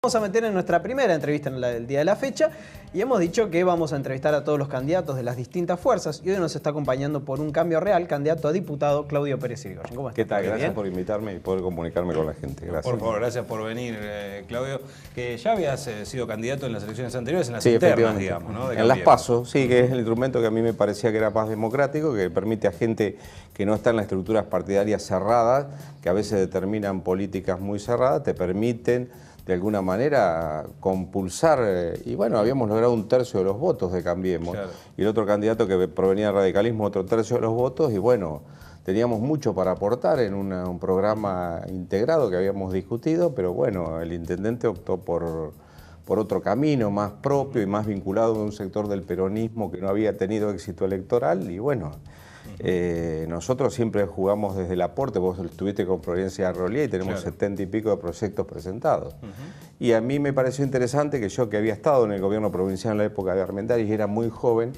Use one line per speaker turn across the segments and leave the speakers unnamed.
Vamos a meter en nuestra primera entrevista en el día de la fecha y hemos dicho que vamos a entrevistar a todos los candidatos de las distintas fuerzas y hoy nos está acompañando por un cambio real, candidato a diputado Claudio Pérez Irigoyen. ¿Cómo estás?
¿Qué tal? Gracias por invitarme y poder comunicarme con la gente. Gracias.
Por favor, gracias por venir, Claudio. Que ya habías sido candidato en las elecciones anteriores, en las
sí,
internas, digamos, ¿no?
En las PASO, sí, que es el instrumento que a mí me parecía que era más democrático, que permite a gente que no está en las estructuras partidarias cerradas, que a veces determinan políticas muy cerradas, te permiten de alguna manera compulsar, y bueno, habíamos logrado 1/3 de los votos de Cambiemos, claro. Y el otro candidato que provenía del radicalismo, otro 1/3 de los votos, y bueno, teníamos mucho para aportar en un programa integrado que habíamos discutido, pero bueno, el intendente optó por otro camino más propio y más vinculado a un sector del peronismo que no había tenido éxito electoral, y bueno, nosotros siempre jugamos desde el aporte. Vos estuviste con Florencia Rolía y tenemos 70 y pico de proyectos presentados. Y a mí me pareció interesante que yo, que había estado en el gobierno provincial en la época de Armendáriz y era muy joven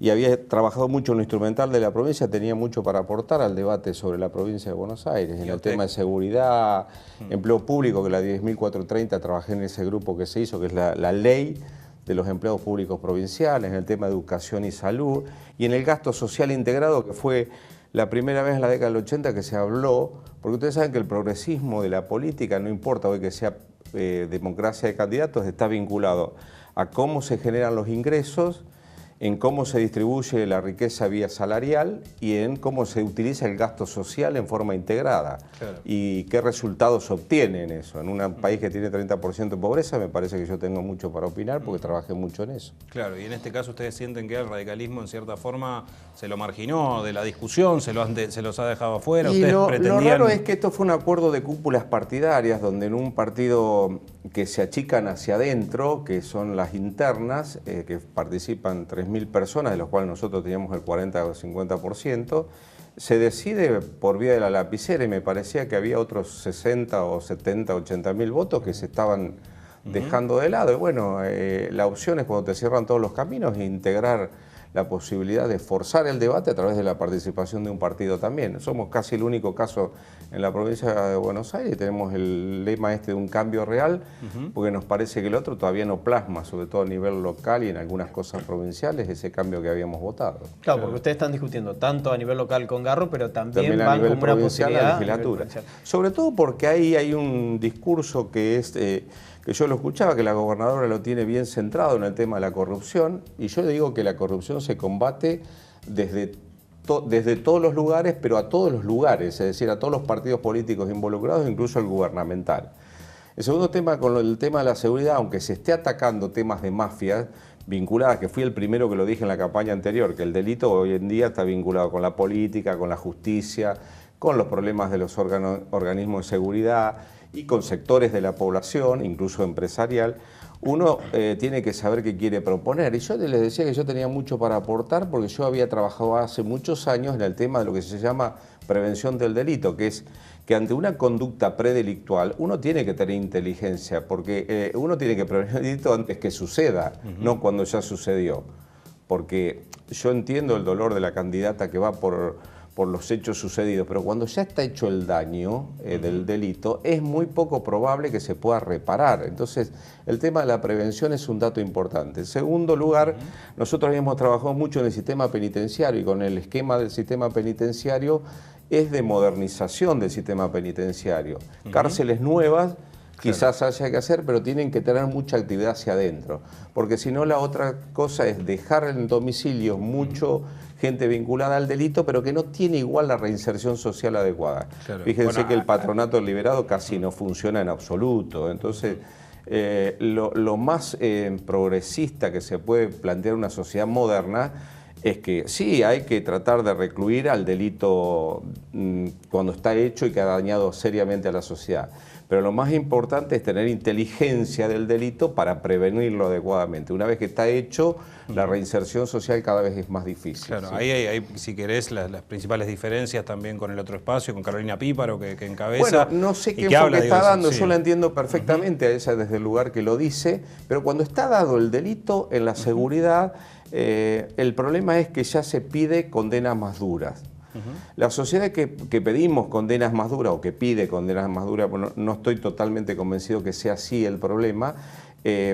y había trabajado mucho en lo instrumental de la provincia, tenía mucho para aportar al debate sobre la provincia de Buenos Aires, en el tema de seguridad, empleo público, que la 10.430 trabajé en ese grupo que se hizo, que es la ley de los empleados públicos provinciales, en el tema de educación y salud, y en el gasto social integrado, que fue la primera vez en la década del 80 que se habló, porque ustedes saben que el progresismo de la política, no importa hoy que sea democracia de candidatos, está vinculado a cómo se generan los ingresos, en cómo se distribuye la riqueza vía salarial y en cómo se utiliza el gasto social en forma integrada. Claro. Y qué resultados obtiene en eso. En un país que tiene 30% de pobreza, me parece que yo tengo mucho para opinar porque trabajé mucho en eso.
Claro, y en este caso ustedes sienten que el radicalismo en cierta forma se lo marginó de la discusión, se los ha dejado afuera.
Y
ustedes
lo
pretendían...
raro es que esto fue un acuerdo de cúpulas partidarias, donde en un partido que se achican hacia adentro, que son las internas, que participan 3.000 personas, de los cuales nosotros teníamos el 40 o 50%, se decide por vía de la lapicera y me parecía que había otros 60 o 70, 80.000 votos que se estaban dejando de lado. Y bueno, la opción es cuando te cierran todos los caminos integrar la posibilidad de forzar el debate a través de la participación de un partido también. Somos casi el único caso en la provincia de Buenos Aires y tenemos el lema este de un cambio real, porque nos parece que el otro todavía no plasma, sobre todo a nivel local y en algunas cosas provinciales, ese cambio que habíamos votado.
Claro, porque ustedes están discutiendo tanto a nivel local con Garro, pero también van
a nivel
como una posibilidad
la legislatura. Sobre todo porque ahí hay un discurso que es... que yo lo escuchaba, que la gobernadora lo tiene bien centrado en el tema de la corrupción, y yo le digo que la corrupción se combate desde todos los lugares, pero a todos los lugares, es decir, a todos los partidos políticos involucrados, incluso el gubernamental. El segundo tema, con el tema de la seguridad, aunque se esté atacando temas de mafias vinculadas, que fui el primero que lo dije en la campaña anterior, que el delito hoy en día está vinculado con la política, con la justicia, con los problemas de los organismos de seguridad y con sectores de la población, incluso empresarial, uno tiene que saber qué quiere proponer. Y yo les decía que yo tenía mucho para aportar porque yo había trabajado hace muchos años en el tema de lo que se llama prevención del delito, que es que ante una conducta predelictual uno tiene que tener inteligencia, porque uno tiene que prevenir el delito antes que suceda, no cuando ya sucedió. Porque yo entiendo el dolor de la candidata que va por los hechos sucedidos, pero cuando ya está hecho el daño del delito, es muy poco probable que se pueda reparar. Entonces, el tema de la prevención es un dato importante. En segundo lugar, nosotros habíamos trabajado mucho en el sistema penitenciario y con el esquema del sistema penitenciario es de modernización del sistema penitenciario. Cárceles nuevas, quizás haya que hacer, pero tienen que tener mucha actividad hacia adentro, porque si no la otra cosa es dejar en domicilio mucho gente vinculada al delito, pero que no tiene igual la reinserción social adecuada. Claro. Fíjense que el patronato liberado casi no funciona en absoluto, entonces lo más progresista que se puede plantear una sociedad moderna es que sí, hay que tratar de recluir al delito cuando está hecho y que ha dañado seriamente a la sociedad. Pero lo más importante es tener inteligencia del delito para prevenirlo adecuadamente. Una vez que está hecho, la reinserción social cada vez es más difícil.
Claro,
¿sí?
ahí hay, si querés, las principales diferencias también con el otro espacio, con Carolina Píparo, que encabeza.
Bueno, no sé qué enfoque está dando, yo la entiendo perfectamente a ella desde el lugar que lo dice, pero cuando está dado el delito en la seguridad, el problema es que ya se pide condenas más duras. La sociedad que pedimos condenas más duras o que pide condenas más duras, bueno, no estoy totalmente convencido que sea así el problema.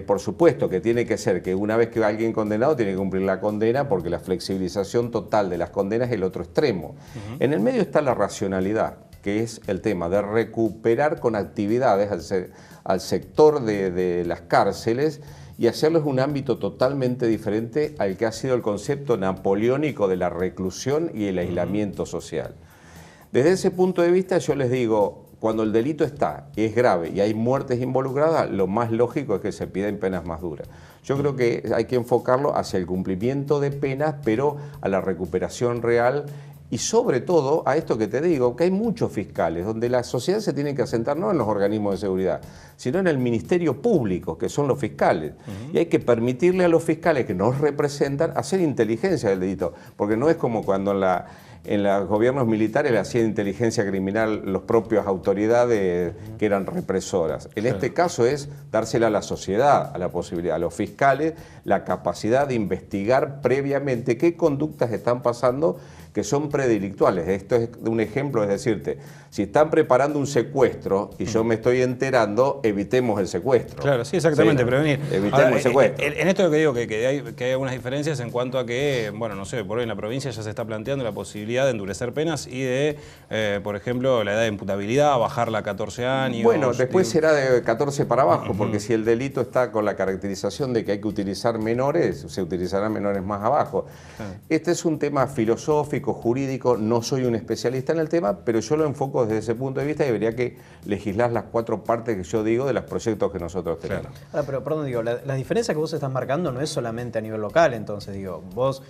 Por supuesto que tiene que ser que una vez que alguien condenado tiene que cumplir la condena, porque la flexibilización total de las condenas es el otro extremo. En el medio está la racionalidad, que es el tema de recuperar con actividades al sector de las cárceles y hacerlo en un ámbito totalmente diferente al que ha sido el concepto napoleónico de la reclusión y el aislamiento social. Desde ese punto de vista yo les digo, cuando el delito está, es grave y hay muertes involucradas, lo más lógico es que se piden penas más duras. Yo creo que hay que enfocarlo hacia el cumplimiento de penas, pero a la recuperación real. Y sobre todo, a esto que te digo, que hay muchos fiscales, donde la sociedad se tiene que asentar no en los organismos de seguridad, sino en el Ministerio Público, que son los fiscales. Y hay que permitirle a los fiscales que nos representan hacer inteligencia del delito, porque no es como cuando en los gobiernos militares le hacían inteligencia criminal los propios autoridades que eran represoras. En este caso es dársela a la sociedad, a la posibilidad, a los fiscales, la capacidad de investigar previamente qué conductas están pasando que son predelictuales. Esto es un ejemplo, es decirte, si están preparando un secuestro y yo me estoy enterando, evitemos el secuestro.
Claro, sí, exactamente,
¿sí?
prevenir.
Evitemos
Ahora,
el secuestro.
En esto lo que digo, que hay algunas diferencias en cuanto a que, bueno, no sé, por hoy en la provincia ya se está planteando la posibilidad de endurecer penas y de, por ejemplo, la edad de imputabilidad, bajarla a 14 años.
Bueno, después será de 14 para abajo, porque si el delito está con la caracterización de que hay que utilizar menores, se utilizarán menores más abajo. Este es un tema filosófico, jurídico, no soy un especialista en el tema, pero yo lo enfoco desde ese punto de vista y habría que legislar las 4 partes que yo digo de los proyectos que nosotros tenemos.
Ahora, pero perdón, digo, la diferencia que vos estás marcando no es solamente a nivel local, entonces digo, vos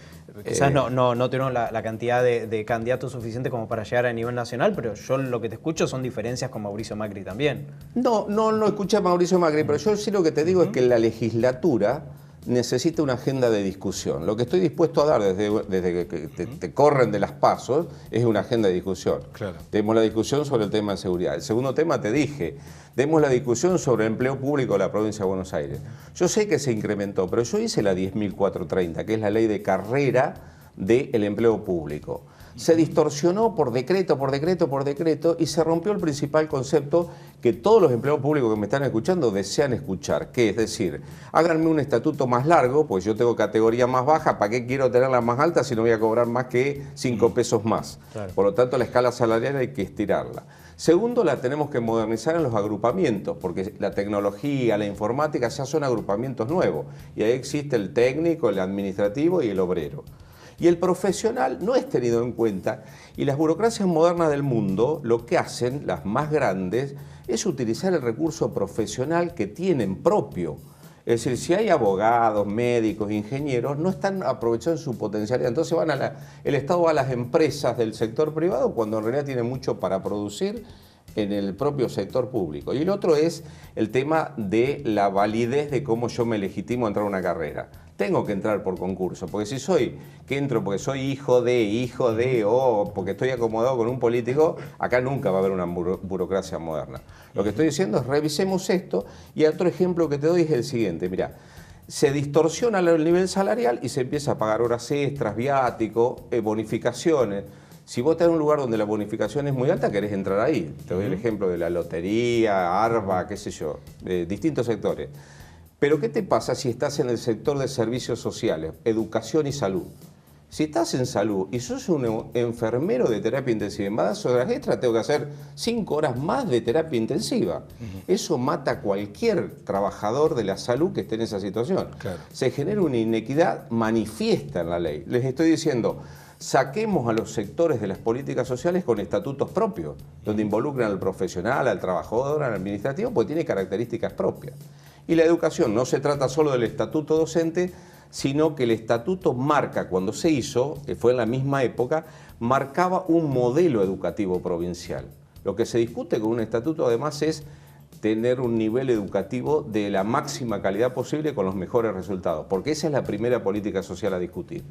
quizás no tenés la cantidad de candidatos suficiente como para llegar a nivel nacional, pero yo lo que te escucho son diferencias con Mauricio Macri también.
No escuché a Mauricio Macri, pero yo sí lo que te digo es que la legislatura necesita una agenda de discusión. Lo que estoy dispuesto a dar desde que te corren de las pasos es una agenda de discusión.
Claro.
Demos la discusión sobre el tema de seguridad. El segundo tema, te dije, demos la discusión sobre el empleo público de la provincia de Buenos Aires. Yo sé que se incrementó, pero yo hice la 10.430, que es la ley de carrera del empleo público. Se distorsionó por decreto y se rompió el principal concepto que todos los empleados públicos que me están escuchando desean escuchar, que es decir, háganme un estatuto más largo, pues yo tengo categoría más baja, ¿para qué quiero tenerla más alta si no voy a cobrar más que 5 pesos más? Claro. Por lo tanto, la escala salarial hay que estirarla. Segundo, la tenemos que modernizar en los agrupamientos, porque la tecnología, la informática ya son agrupamientos nuevos, y ahí existe el técnico, el administrativo y el obrero. Y el profesional no es tenido en cuenta, y las burocracias modernas del mundo lo que hacen, las más grandes, es utilizar el recurso profesional que tienen propio. Es decir, si hay abogados, médicos, ingenieros, no están aprovechando su potencialidad. Entonces el Estado va a las empresas del sector privado cuando en realidad tiene mucho para producir en el propio sector público. Y el otro es el tema de la validez de cómo yo me legitimo a entrar a una carrera. Tengo que entrar por concurso, porque si entro porque soy hijo de, o porque estoy acomodado con un político, acá nunca va a haber una burocracia moderna. Lo que estoy diciendo es revisemos esto, y otro ejemplo que te doy es el siguiente, mirá, se distorsiona el nivel salarial y se empieza a pagar horas extras, viáticos, bonificaciones. Si vos estás en un lugar donde la bonificación es muy alta, querés entrar ahí. Te doy el ejemplo de la lotería, ARBA, qué sé yo, de distintos sectores. Pero ¿qué te pasa si estás en el sector de servicios sociales, educación y salud? Si estás en salud y sos un enfermero de terapia intensiva y me das horas extras, tengo que hacer 5 horas más de terapia intensiva. Eso mata a cualquier trabajador de la salud que esté en esa situación. Claro. Se genera una inequidad manifiesta en la ley. Les estoy diciendo, saquemos a los sectores de las políticas sociales con estatutos propios, donde involucran al profesional, al trabajador, al administrativo, porque tiene características propias. Y la educación no se trata solo del estatuto docente, sino que el estatuto marca, cuando se hizo, que fue en la misma época, marcaba un modelo educativo provincial. Lo que se discute con un estatuto además es tener un nivel educativo de la máxima calidad posible con los mejores resultados, porque esa es la primera política social a discutir.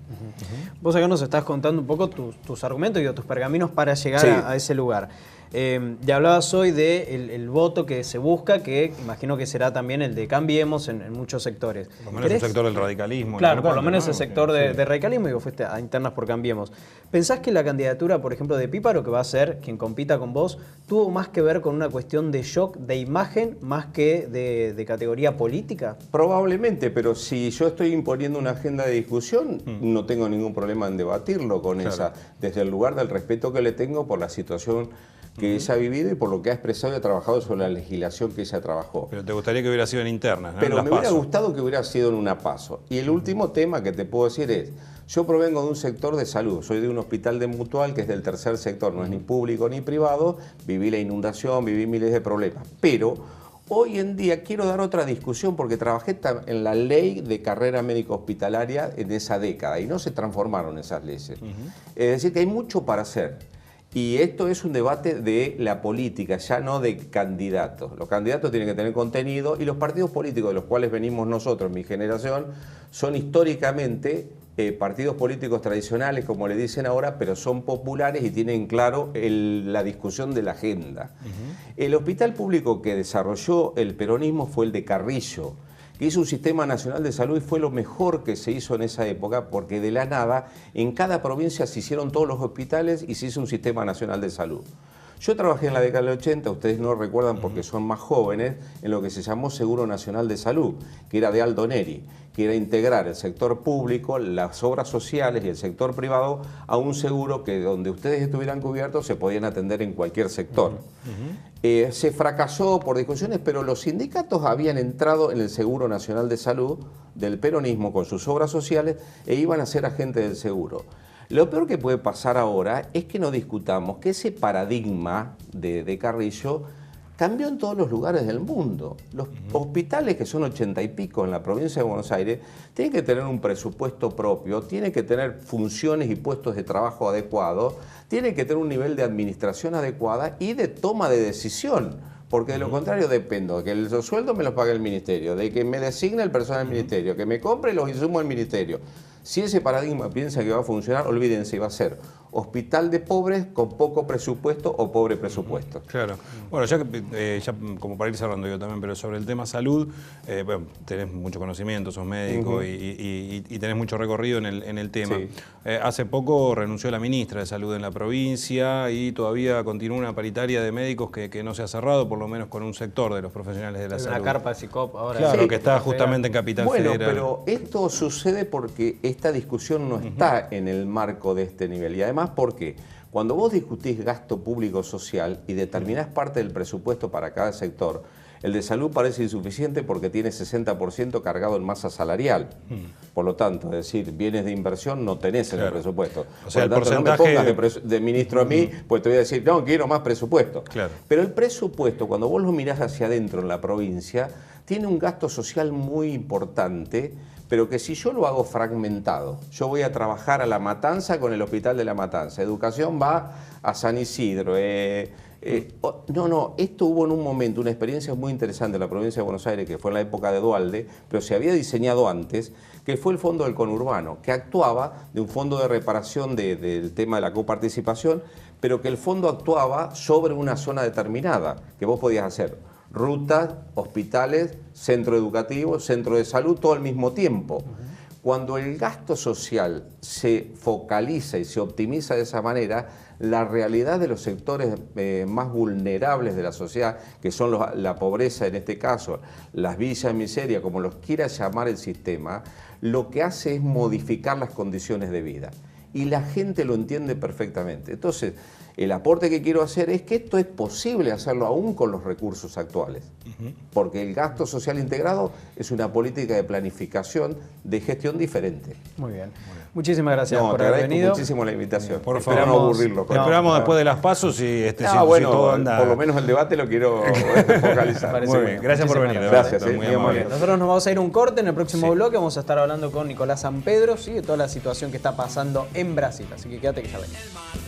Vos acá nos estás contando un poco tus argumentos y tus pergaminos para llegar a ese lugar. Ya hablabas hoy del voto que se busca, que imagino que será también el de Cambiemos en muchos sectores.
Por lo menos el sector del radicalismo.
Claro, por lo menos
¿no?
el sector de radicalismo, y vos fuiste a internas por Cambiemos. ¿Pensás que la candidatura, por ejemplo, de Píparo, que va a ser quien compita con vos, tuvo más que ver con una cuestión de shock, de imagen, más que de categoría política?
Probablemente, pero si yo estoy imponiendo una agenda de discusión, no tengo ningún problema en debatirlo con esa, desde el lugar del respeto que le tengo por la situación que ella ha vivido y por lo que ha expresado y ha trabajado sobre la legislación que ella trabajó.
Pero te gustaría que hubiera sido en internas, ¿no?
Pero me hubiera gustado que hubiera sido en una PASO. Y el último tema que te puedo decir es, yo provengo de un sector de salud, soy de un hospital de Mutual que es del tercer sector, no es ni público ni privado, viví la inundación, viví miles de problemas, pero hoy en día quiero dar otra discusión porque trabajé en la ley de carrera médico hospitalaria en esa década y no se transformaron esas leyes. Es decir, que hay mucho para hacer. Y esto es un debate de la política, ya no de candidatos. Los candidatos tienen que tener contenido y los partidos políticos de los cuales venimos nosotros, mi generación, son históricamente partidos políticos tradicionales, como le dicen ahora, pero son populares y tienen claro la discusión de la agenda. El hospital público que desarrolló el peronismo fue el de Carrillo, que hizo un sistema nacional de salud y fue lo mejor que se hizo en esa época porque de la nada en cada provincia se hicieron todos los hospitales y se hizo un sistema nacional de salud. Yo trabajé en la década del 80, ustedes no recuerdan porque son más jóvenes, en lo que se llamó Seguro Nacional de Salud, que era de Aldo Neri, que era integrar el sector público, las obras sociales y el sector privado a un seguro que donde ustedes estuvieran cubiertos se podían atender en cualquier sector. Se fracasó por discusiones, pero los sindicatos habían entrado en el Seguro Nacional de Salud del peronismo con sus obras sociales e iban a ser agentes del seguro. Lo peor que puede pasar ahora es que no discutamos que ese paradigma de Carrillo cambió en todos los lugares del mundo. Los hospitales, que son 80 y pico en la provincia de Buenos Aires, tienen que tener un presupuesto propio, tienen que tener funciones y puestos de trabajo adecuados, tienen que tener un nivel de administración adecuada y de toma de decisión. Porque de lo contrario dependo de que los sueldos me los pague el ministerio, de que me designe el personal del ministerio, que me compre los insumos del ministerio. Si ese paradigma piensa que va a funcionar, olvídense, va a ser hospital de pobres con poco presupuesto o pobre presupuesto.
Claro. Bueno, ya como para ir cerrando yo también, pero sobre el tema salud, bueno, tenés mucho conocimiento, sos médico y tenés mucho recorrido en el tema.
Sí.
Hace poco renunció la ministra de Salud en la provincia y todavía continúa una paritaria de médicos que no se ha cerrado, por lo menos con un sector de los profesionales de la salud.
La carpa de SICOP ahora.
Claro,
Sí,
que está justamente en Capital Federal.
Bueno, pero esto sucede porque esta discusión no está en el marco de este nivel. Y además, ¿por qué? Cuando vos discutís gasto público social y determinás parte del presupuesto para cada sector, el de salud parece insuficiente porque tiene 60% cargado en masa salarial. Por lo tanto, es decir, bienes de inversión no tenés en el presupuesto.
O sea,
por lo tanto,
porcentaje...
no me pongas de ministro a mí, pues te voy a decir, no, quiero más presupuesto.
Claro.
Pero el presupuesto, cuando vos lo mirás hacia adentro en la provincia, tiene un gasto social muy importante, pero que si yo lo hago fragmentado, yo voy a trabajar a La Matanza con el Hospital de La Matanza, educación va a San Isidro, esto hubo en un momento una experiencia muy interesante en la provincia de Buenos Aires, que fue en la época de Duhalde, pero se había diseñado antes, que fue el Fondo del Conurbano, que actuaba de un fondo de reparación del tema de la coparticipación, pero que el fondo actuaba sobre una zona determinada, que vos podías hacer rutas, hospitales, centro educativo, centro de salud, todo al mismo tiempo. Cuando el gasto social se focaliza y se optimiza de esa manera, la realidad de los sectores más vulnerables de la sociedad, que son la pobreza en este caso, las villas de miseria, como los quiera llamar el sistema, lo que hace es modificar las condiciones de vida. Y la gente lo entiende perfectamente. Entonces, el aporte que quiero hacer es que esto es posible hacerlo aún con los recursos actuales. Porque el gasto social integrado es una política de planificación, de gestión diferente.
Muy bien. Muchísimas gracias por
te
haber
agradezco
venido.
muchísimo la invitación.
Por
Espero
favor.
no aburrirlo.
Esperamos después de las pasos si
bueno,
todo anda...
por lo menos el debate lo quiero focalizar.
Muy bien, gracias por venir.
Gracias,
muy
muy
amable.
amable.
Nosotros nos vamos a ir a un corte. En el próximo bloque vamos a estar hablando con Nicolás San Pedro, de toda la situación que está pasando en Brasil. Así que quédate que ya venimos.